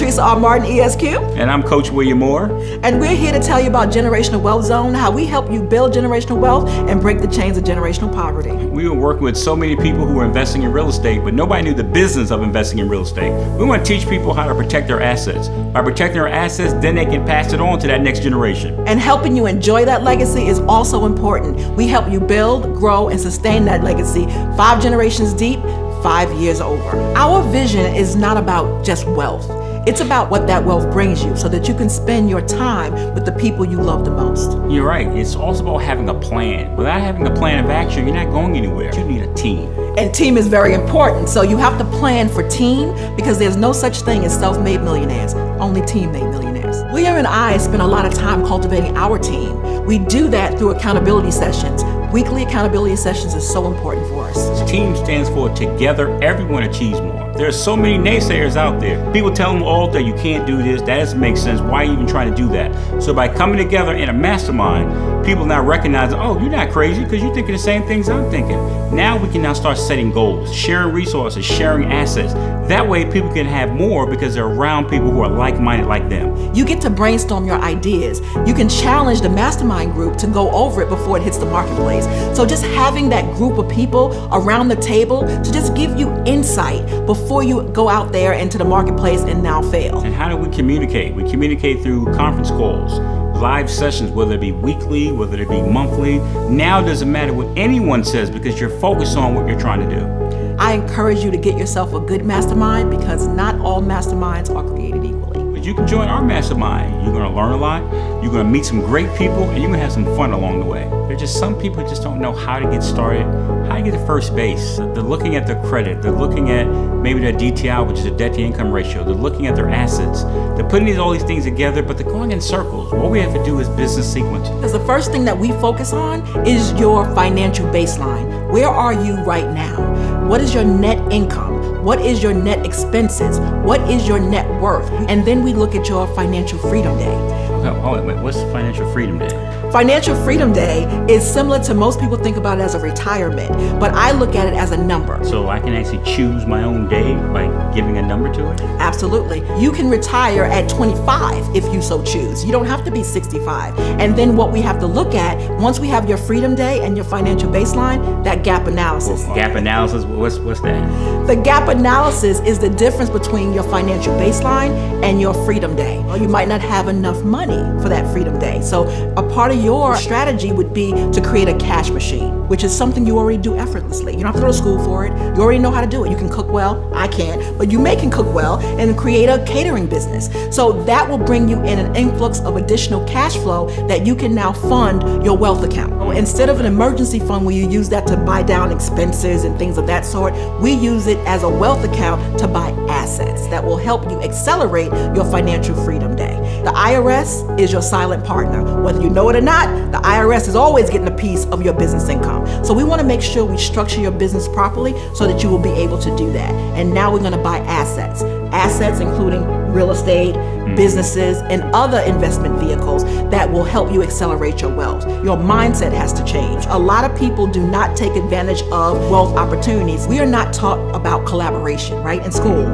Teresa R. Martin, ESQ. And I'm Coach William Moore. And we're here to tell you about Generational Wealth Zone, how we help you build generational wealth and break the chains of generational poverty. We were working with so many people who were investing in real estate, but nobody knew the business of investing in real estate. We want to teach people how to protect their assets. By protecting their assets, then they can pass it on to that next generation. And helping you enjoy that legacy is also important. We help you build, grow, and sustain that legacy 5 generations deep, 5 years over. Our vision is not about just wealth. It's about what that wealth brings you so that you can spend your time with the people you love the most. You're right. It's also about having a plan. Without having a plan of action, you're not going anywhere. You need a team. And team is very important. So you have to plan for team because there's no such thing as self-made millionaires, only team-made millionaires. William and I spend a lot of time cultivating our team. We do that through accountability sessions. Weekly accountability sessions is so important for us. Team stands for together, everyone achieves more. There are so many naysayers out there. People tell them all that you can't do this, that doesn't make sense, why are you even trying to do that? So by coming together in a mastermind, people now recognize, oh, you're not crazy because you're thinking the same things I'm thinking. Now we can now start setting goals, sharing resources, sharing assets. That way people can have more because they're around people who are like-minded like them. You get to brainstorm your ideas. You can challenge the mastermind group to go over it before it hits the marketplace. So just having that group of people around the table to just give you insight before you go out there into the marketplace and now fail. And how do we communicate? We communicate through conference calls, live sessions, whether it be weekly, whether it be monthly. Now it doesn't matter what anyone says because you're focused on what you're trying to do. I encourage you to get yourself a good mastermind because not all masterminds are created equally. But you can join our mastermind. You're going to learn a lot. You're going to meet some great people and you're going to have some fun along the way. There's just some people just don't know how to get started, how to get to first base. They're looking at their credit. They're looking at maybe their DTI, which is a debt to income ratio. They're looking at their assets. They're putting all these things together, but they're going in circles. What we have to do is business sequencing. Because the first thing that we focus on is your financial baseline. Where are you right now? What is your net income? What is your net expenses? What is your net worth? And then we look at your financial freedom day. Okay, wait, what's Financial Freedom Day? Financial Freedom Day is similar to most people think about it as a retirement, but I look at it as a number. So I can actually choose my own day by giving a number to it? Absolutely. You can retire at 25 if you so choose. You don't have to be 65. And then what we have to look at, once we have your Freedom Day and your financial baseline, that gap analysis. Well, gap analysis, what's that? The gap analysis is the difference between your financial baseline and your Freedom Day. Or you might not have enough money for that Freedom Day. So a part of your strategy would be to create a cash machine, which is something you already do effortlessly. You don't have to go to school for it. You already know how to do it. You can cook well. I can't, but you can cook well and create a catering business. So that will bring you in an influx of additional cash flow that you can now fund your wealth account. Instead of an emergency fund where you use that to buy down expenses and things of that sort, we use it as a wealth account to buy assets that will help you accelerate your financial freedom day. The IRS is your silent partner. Whether you know it or not, the IRS is always getting a piece of your business income. So we want to make sure we structure your business properly so that you will be able to do that. And now we're going to buy assets. Assets including real estate, businesses, and other investment vehicles that will help you accelerate your wealth. Your mindset has to change. A lot of people do not take advantage of wealth opportunities. We are not taught about collaboration, right, in school.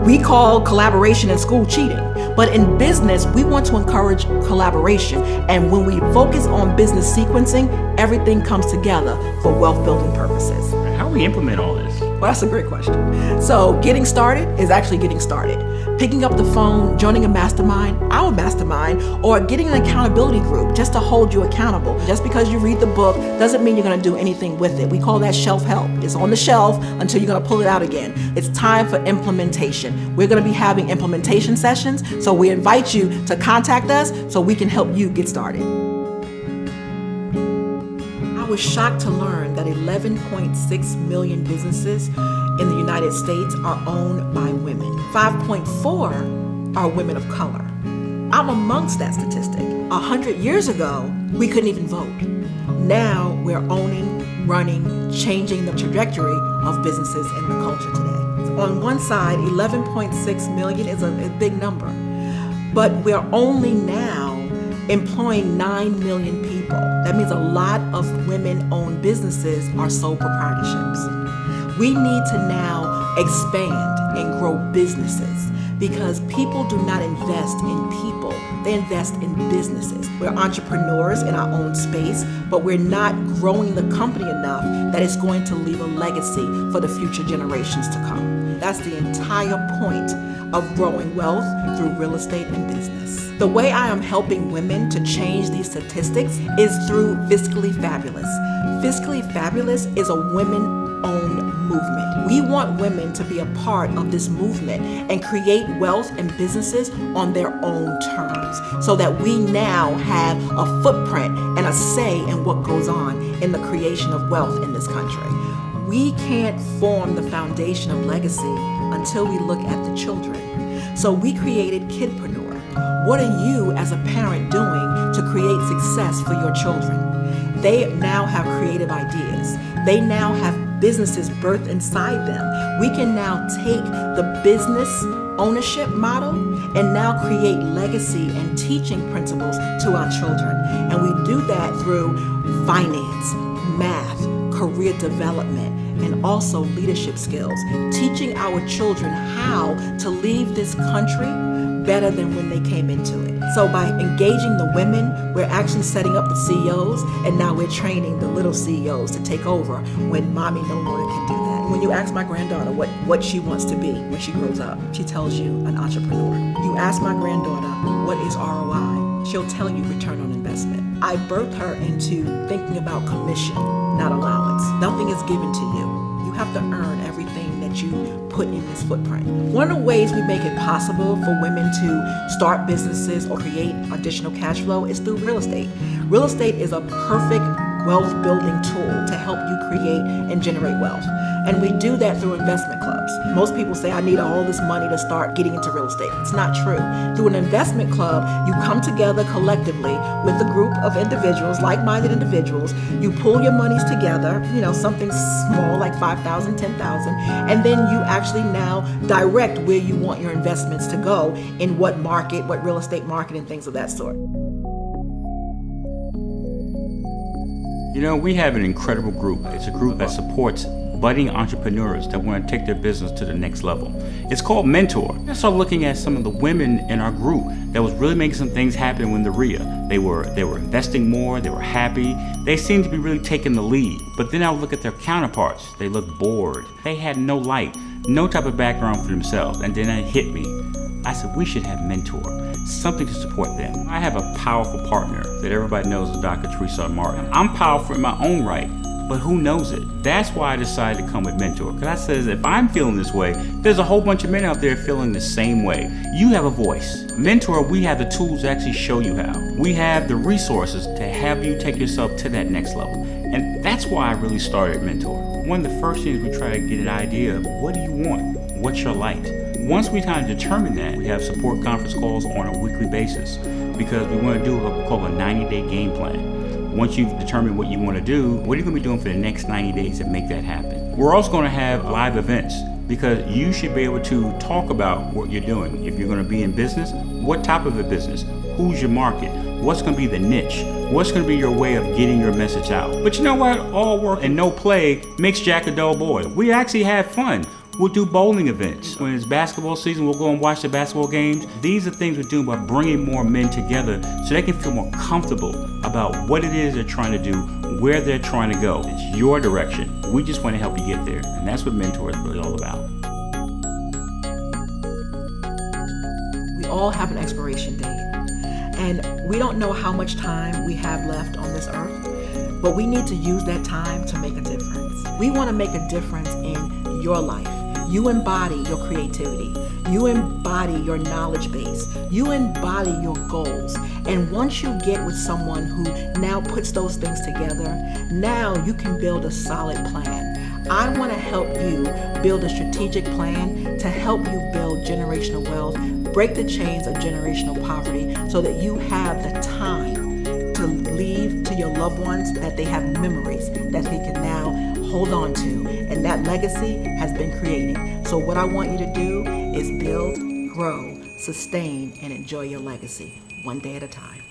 We call collaboration in school cheating. But in business, we want to encourage collaboration. And when we focus on business sequencing, everything comes together for wealth building purposes. How do we implement all this? Well, that's a great question. So getting started is actually getting started. Picking up the phone, joining a mastermind, our mastermind, or getting an accountability group just to hold you accountable. Just because you read the book doesn't mean you're going to do anything with it. We call that shelf help. It's on the shelf until you're going to pull it out again. It's time for implementation. We're going to be having implementation sessions, so we invite you to contact us so we can help you get started. I was shocked to learn that 11.6 million businesses in the United States are owned by women. 5.4 are women of color. I'm amongst that statistic. 100 years ago, we couldn't even vote. Now we're owning, running, changing the trajectory of businesses in the culture today. On one side, 11.6 million is a big number, but we're only now employing 9 million people. That means a lot of women-owned businesses are sole proprietorships. We need to now expand and grow businesses because people do not invest in people. They invest in businesses. We're entrepreneurs in our own space, but we're not growing the company enough that it's going to leave a legacy for the future generations to come. That's the entire point of growing wealth through real estate and business. The way I am helping women to change these statistics is through Fiscally Fabulous. Fiscally Fabulous is a women-owned movement. We want women to be a part of this movement and create wealth and businesses on their own terms so that we now have a footprint and a say in what goes on in the creation of wealth in this country. We can't form the foundation of legacy until we look at the children. So we created Kidpreneur. What are you as a parent doing to create success for your children? They now have creative ideas. They now have businesses birthed inside them. We can now take the business ownership model and now create legacy and teaching principles to our children. And we do that through finance, math, career development, and also leadership skills, teaching our children how to leave this country better than when they came into it. So by engaging the women, we're actually setting up the CEOs, and now we're training the little CEOs to take over when mommy no longer can do that. When you ask my granddaughter what she wants to be when she grows up, she tells you an entrepreneur. You ask my granddaughter what is ROI, she'll tell you return on investment. I birthed her into thinking about commission, not allowance. Nothing is given to you. You have to earn everything that you put in this footprint. One of the ways we make it possible for women to start businesses or create additional cash flow is through real estate. Real estate is a perfect wealth building tool to help you create and generate wealth. And we do that through investment clubs. Most people say, I need all this money to start getting into real estate. It's not true. Through an investment club, you come together collectively with a group of individuals, like-minded individuals. You pull your monies together, something small like $5,000, $10,000, and then you actually now direct where you want your investments to go, in what market, what real estate market, and things of that sort. We have an incredible group. It's a group that supports budding entrepreneurs that want to take their business to the next level. It's called Mentor. I started looking at some of the women in our group that was really making some things happen when the RIA. They were investing more, they were happy, they seemed to be really taking the lead. But then I would look at their counterparts. They looked bored. They had no light, no type of background for themselves. And then it hit me. I said, we should have Mentor, something to support them. I have a powerful partner that everybody knows is Dr. Teresa Martin. I'm powerful in my own right, but who knows it? That's why I decided to come with Mentor. Because I says, if I'm feeling this way, there's a whole bunch of men out there feeling the same way. You have a voice. Mentor, we have the tools to actually show you how. We have the resources to have you take yourself to that next level. And that's why I really started Mentor. One of the first things we try to get an idea of, what do you want? What's your light? Once we kind of determine that, we have support conference calls on a weekly basis because we want to do what we call a 90-day game plan. Once you've determined what you want to do, what are you going to be doing for the next 90 days to make that happen? We're also going to have live events because you should be able to talk about what you're doing. If you're going to be in business, what type of a business? Who's your market? What's going to be the niche? What's going to be your way of getting your message out? But you know what? All work and no play makes Jack a dull boy. We actually have fun. We'll do bowling events. When it's basketball season, we'll go and watch the basketball games. These are things we're doing by bringing more men together so they can feel more comfortable about what it is they're trying to do, where they're trying to go. It's your direction. We just want to help you get there. And that's what Mentor is really all about. We all have an expiration date. And we don't know how much time we have left on this earth, but we need to use that time to make a difference. We want to make a difference in your life. You embody your creativity. You embody your knowledge base. You embody your goals. And once you get with someone who now puts those things together, now you can build a solid plan. I want to help you build a strategic plan to help you build generational wealth, break the chains of generational poverty so that you have the time to leave to your loved ones, that they have memories that they can now hold on to, and that legacy has been created. So what I want you to do is build, grow, sustain, and enjoy your legacy one day at a time.